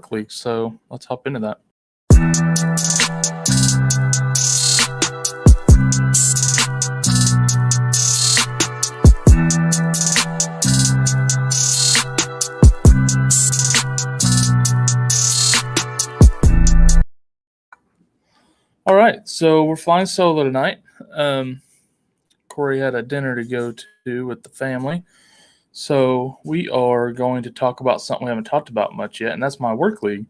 league. So let's hop into that. All right, so we're flying solo tonight. Corey had a dinner to go to with the family. So we are going to talk about something we haven't talked about much yet, and that's my work league.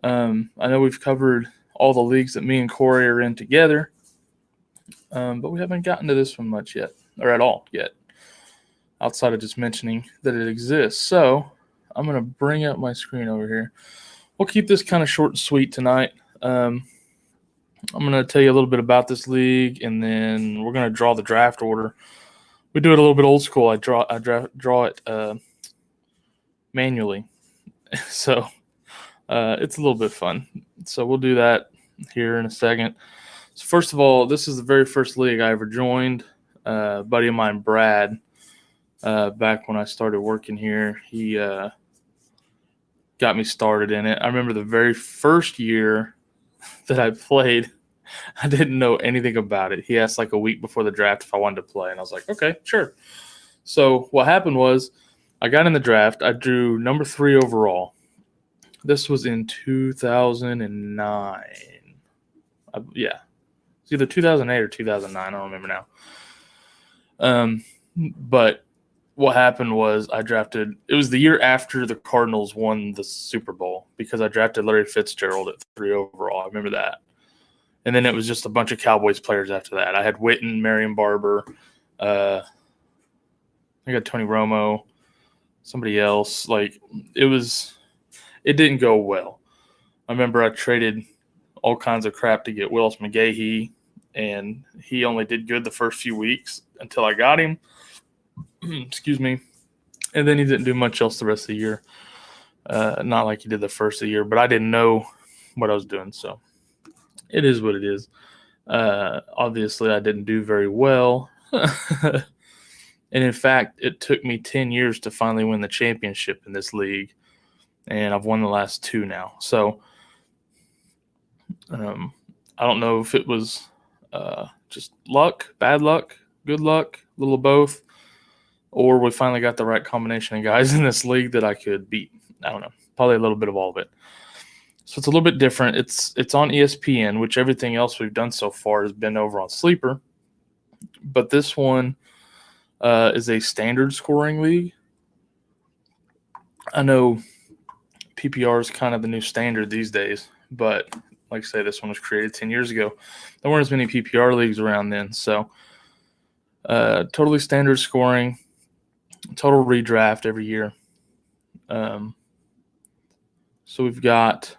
I know we've covered all the leagues that me and Corey are in together, but we haven't gotten to this one much yet, or at all yet, outside of just mentioning that it exists. So I'm going to bring up my screen over here. We'll keep this kind of short and sweet tonight. I'm going to tell you a little bit about this league, and then we're going to draw the draft order. We do it a little bit old school. I draw it manually, so it's a little bit fun. So we'll do that here in a second. So first of all, this is the very first league I ever joined. A buddy of mine, Brad, back when I started working here, he got me started in it. I remember the very first year that I played, I didn't know anything about it. He asked like a week before the draft if I wanted to play, and I was like, okay, sure. So what happened was I got in the draft. I drew number 3 overall. This was in 2009. It's either 2008 or 2009. I don't remember now. But what happened was I drafted – it was the year after the Cardinals won the Super Bowl because I drafted Larry Fitzgerald at 3 overall. I remember that. And then it was just a bunch of Cowboys players after that. I had Witten, Marion Barber. I got Tony Romo, somebody else. Like, it didn't go well. I remember I traded all kinds of crap to get Willis McGahee, and he only did good the first few weeks until I got him. Excuse me. And then he didn't do much else the rest of the year. Not like he did the first of the year, but I didn't know what I was doing, so it is what it is. Obviously, I didn't do very well. And in fact, it took me 10 years to finally win the championship in this league. And I've won the last 2 now. So I don't know if it was just luck, bad luck, good luck, a little of both, or we finally got the right combination of guys in this league that I could beat. I don't know. Probably a little bit of all of it. So it's a little bit different. It's on ESPN, which everything else we've done so far has been over on Sleeper. But this one is a standard scoring league. I know PPR is kind of the new standard these days, but like I say, this one was created 10 years ago. There weren't as many PPR leagues around then. So totally standard scoring, total redraft every year. So we've got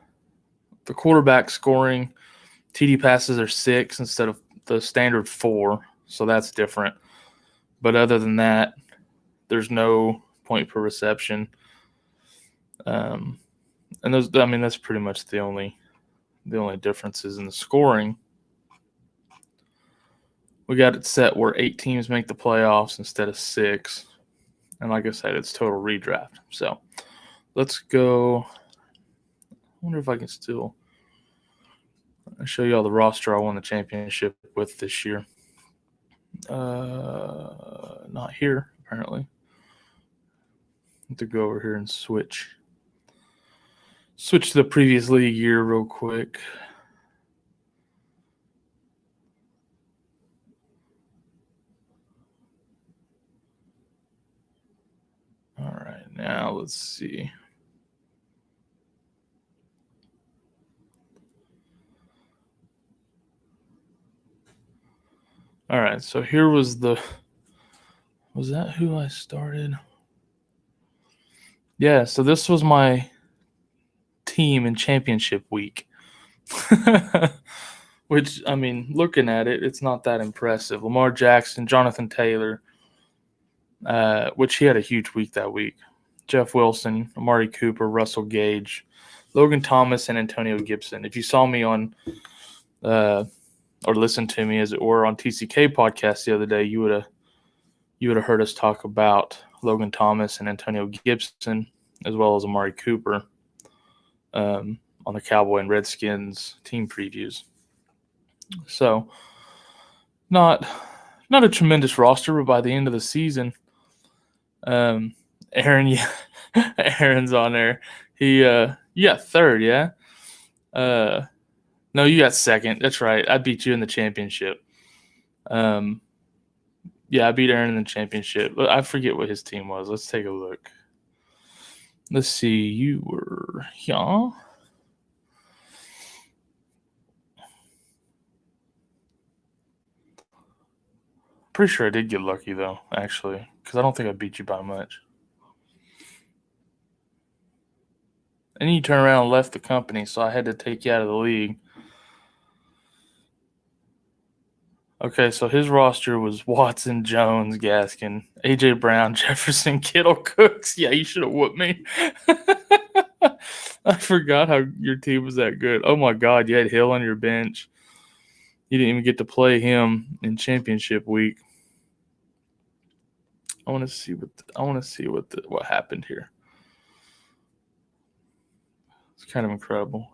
the quarterback scoring. TD passes are 6 instead of the standard 4, so that's different. But other than that, there's no point per reception. And that's pretty much the only differences in the scoring. We got it set where 8 teams make the playoffs instead of 6. And like I said, it's total redraft. So let's go. I wonder if I can still show you all the roster I won the championship with this year. Not here, apparently. I have to go over here and switch to the previous league year real quick. All right, now let's see. All right, so here was that who I started? Yeah, so this was my team in championship week. Which, I mean, looking at it, it's not that impressive. Lamar Jackson, Jonathan Taylor, which he had a huge week that week. Jeff Wilson, Amari Cooper, Russell Gage, Logan Thomas, and Antonio Gibson. If you saw me on or listened to me, as it were, on TCK podcast the other day, you would have heard us talk about Logan Thomas and Antonio Gibson, as well as Amari Cooper. on the Cowboy and Redskins team previews. So not a tremendous roster, but by the end of the season, Aaron, Aaron's on there. He you got third, yeah. No, you got second. That's right. I beat you in the championship. Yeah, I beat Aaron in the championship. But I forget what his team was. Let's take a look. Let's see. You were Pretty sure I did get lucky though, actually, because I don't think I beat you by much. And you turned around and left the company, so I had to take you out of the league. Okay, so his roster was Watson, Jones, Gaskin, AJ Brown, Jefferson, Kittle, Cooks. Yeah, you should have whooped me. I forgot how your team was that good. Oh my God, you had Hill on your bench. You didn't even get to play him in championship week. I want to see what happened here. It's kind of incredible.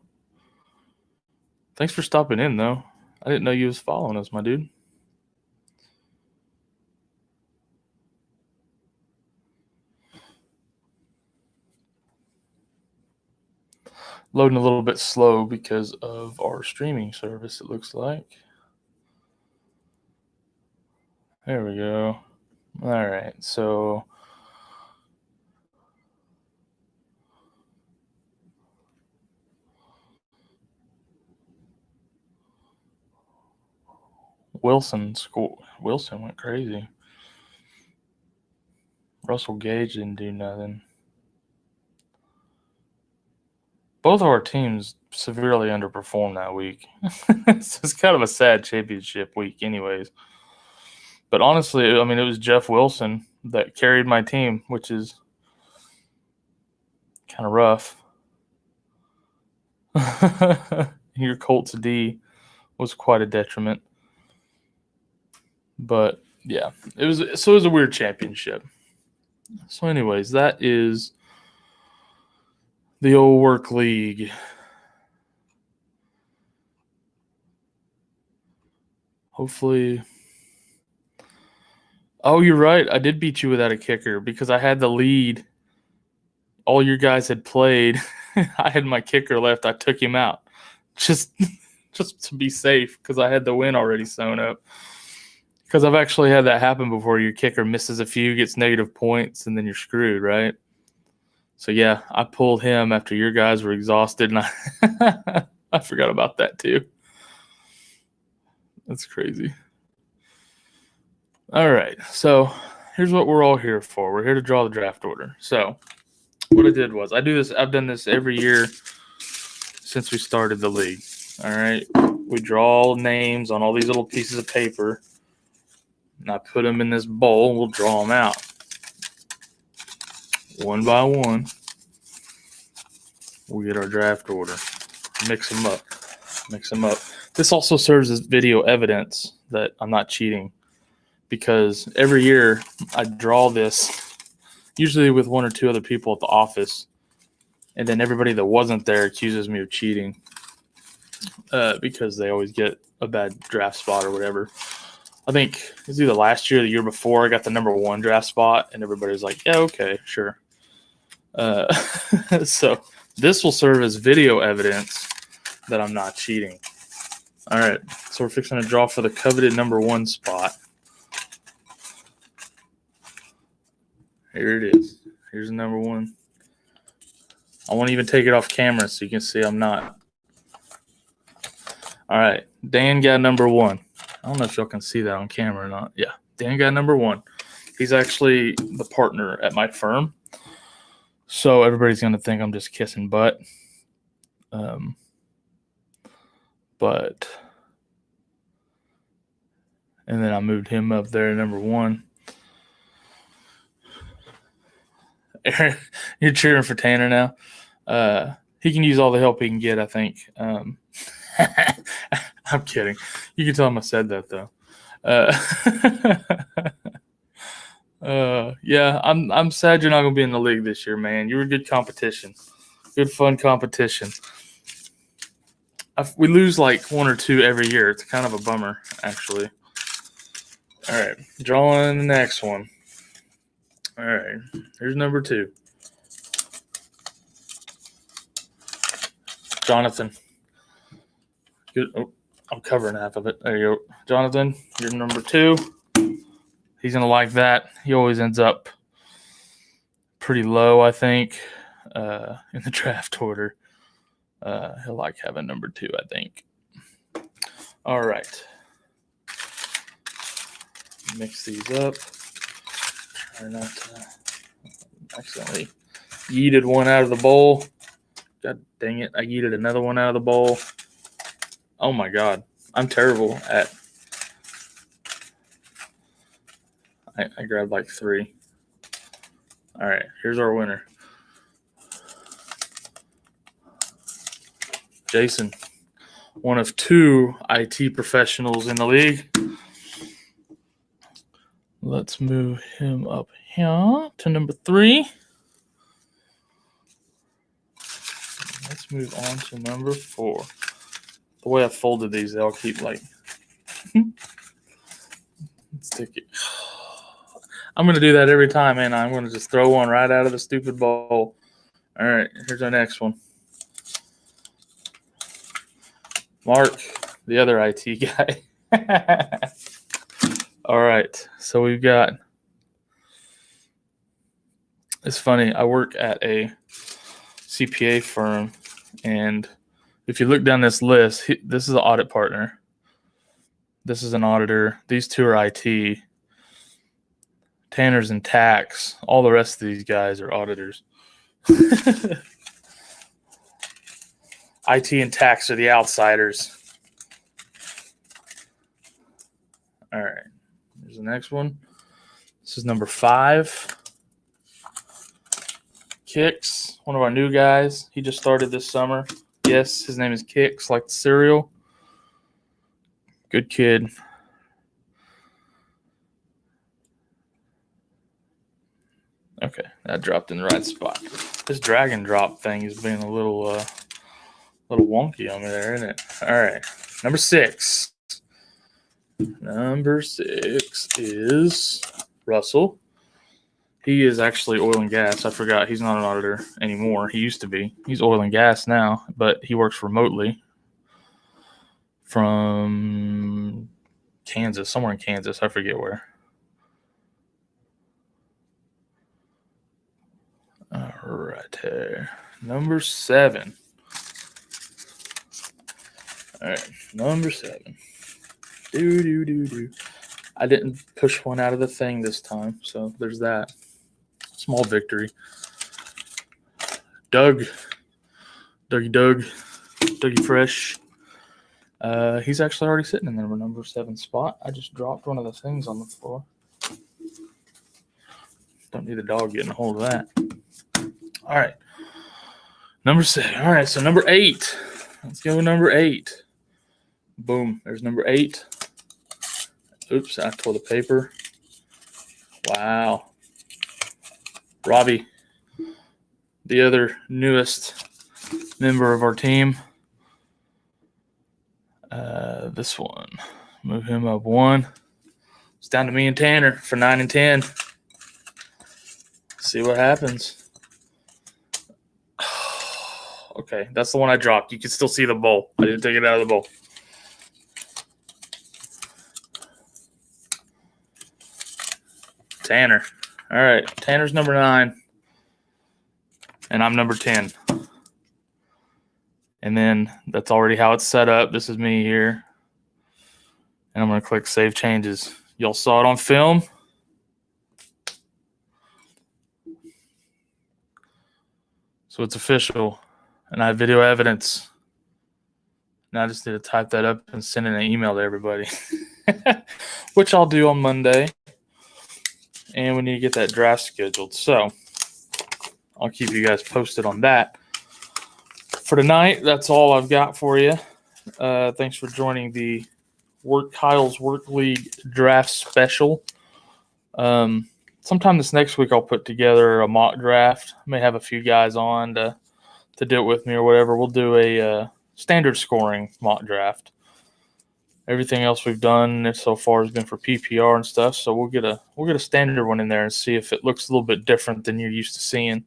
Thanks for stopping in, though. I didn't know you was following us, my dude. Loading a little bit slow because of our streaming service, it looks like. There we go. All right, so Wilson went crazy. Russell Gage didn't do nothing. Both of our teams severely underperformed that week. So it's kind of a sad championship week anyways. But honestly, I mean, it was Jeff Wilson that carried my team, which is kind of rough. Your Colts D was quite a detriment. But yeah, it was a weird championship. So anyways, that is the old work league. Hopefully. Oh, you're right. I did beat you without a kicker because I had the lead. All your guys had played. I had my kicker left. I took him out just to be safe because I had the win already sewn up. Because I've actually had that happen before. Your kicker misses a few, gets negative points, and then you're screwed, right? So, yeah, I pulled him after your guys were exhausted, and I forgot about that too. That's crazy. All right, so here's what we're all here for. We're here to draw the draft order. So what I did was I've done this every year since we started the league. All right, we draw names on all these little pieces of paper, and I put them in this bowl, and we'll draw them out one by one. We'll get our draft order, mix them up. This also serves as video evidence that I'm not cheating, because every year I draw this, usually with one or two other people at the office, and then everybody that wasn't there accuses me of cheating because they always get a bad draft spot or whatever. I think it was either last year or the year before I got the number 1 draft spot, and everybody was like, yeah, okay, sure. So this will serve as video evidence that I'm not cheating. All right, so we're fixing to draw for the coveted number 1 spot. Here it is. Here's the number 1. I won't even take it off camera so you can see I'm not. All right, Dan got number 1. I don't know if y'all can see that on camera or not. Yeah, Dan got number 1. He's actually the partner at my firm. So everybody's going to think I'm just kissing butt. And then I moved him up there, number 1. Aaron, you're cheering for Tanner now. He can use all the help he can get, I think. I'm kidding. You can tell him I said that, though. Yeah, I'm sad you're not going to be in the league this year, man. You were good competition. Good fun competition. We lose like 1 or 2 every year. It's kind of a bummer, actually. All right, drawing the next one. All right, here's number 2. Jonathan. Good. Oh, I'm covering half of it. There you go. Jonathan, you're number 2. He's going to like that. He always ends up pretty low, I think, in the draft order. He'll like having number 2, I think. All right. Mix these up. Try not to accidentally yeeted one out of the bowl. God dang it. I yeeted another one out of the bowl. Oh my God. I'm terrible at. I grabbed like 3. All right. Here's our winner. Jason, one of 2 IT professionals in the league. Let's move him up here to number 3. Let's move on to number 4. The way I folded these, they all keep like. Let's take it. I'm going to do that every time, and I'm going to just throw one right out of the stupid bowl. All right, here's our next one. Mark, the other IT guy. All right, so we've got. It's funny, I work at a CPA firm, and if you look down this list, this is an audit partner. This is an auditor. These 2 are IT. Tanner's in tax. All the rest of these guys are auditors. IT and tax are the outsiders. All right. Here's the next one. This is number 5. Kix, one of our new guys. He just started this summer. Yes, his name is Kix, like the cereal. Good kid. Okay, that dropped in the right spot. This drag and drop thing is being a little wonky on me there, isn't it? All right, number 6. Number 6 is Russell. He is actually oil and gas. I forgot he's not an auditor anymore. He used to be. He's oil and gas now, but he works remotely from Kansas, somewhere in Kansas. I forget where. All right, here. Number 7. All right, number 7. Do. I didn't push one out of the thing this time, so there's that. Small victory. Dougie Fresh. He's actually already sitting in the number 7 spot. I just dropped one of the things on the floor. Don't need the dog getting a hold of that. All right. Number 7. All right, so number 8. Let's go with number 8. Boom. There's number 8. Oops, I tore the paper. Wow. Robbie, the other newest member of our team. This one, move him up 1. It's down to me and Tanner for 9 and 10. See what happens. Okay, that's the one I dropped. You can still see the bowl. I didn't take it out of the bowl. Tanner. All right, Tanner's number 9, and I'm number 10. And then that's already how it's set up. This is me here. And I'm going to click Save Changes. Y'all saw it on film. So it's official. And I have video evidence. Now I just need to type that up and send in an email to everybody. Which I'll do on Monday. And we need to get that draft scheduled. So I'll keep you guys posted on that. For tonight, that's all I've got for you. Thanks for joining the Kyle's Work League draft special. Sometime this next week, I'll put together a mock draft. I may have a few guys on to do it with me or whatever, we'll do a standard scoring mock draft. Everything else we've done so far has been for PPR and stuff, so we'll get a standard one in there and see if it looks a little bit different than you're used to seeing.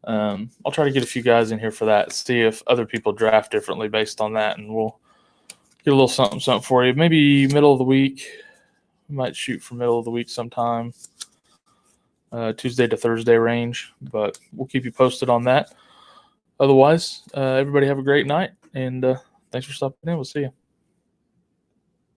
I'll try to get a few guys in here for that, see if other people draft differently based on that, and we'll get a little something for you. Maybe middle of the week. We might shoot for middle of the week sometime, Tuesday to Thursday range, but we'll keep you posted on that. Otherwise, everybody have a great night, and thanks for stopping in. We'll see you.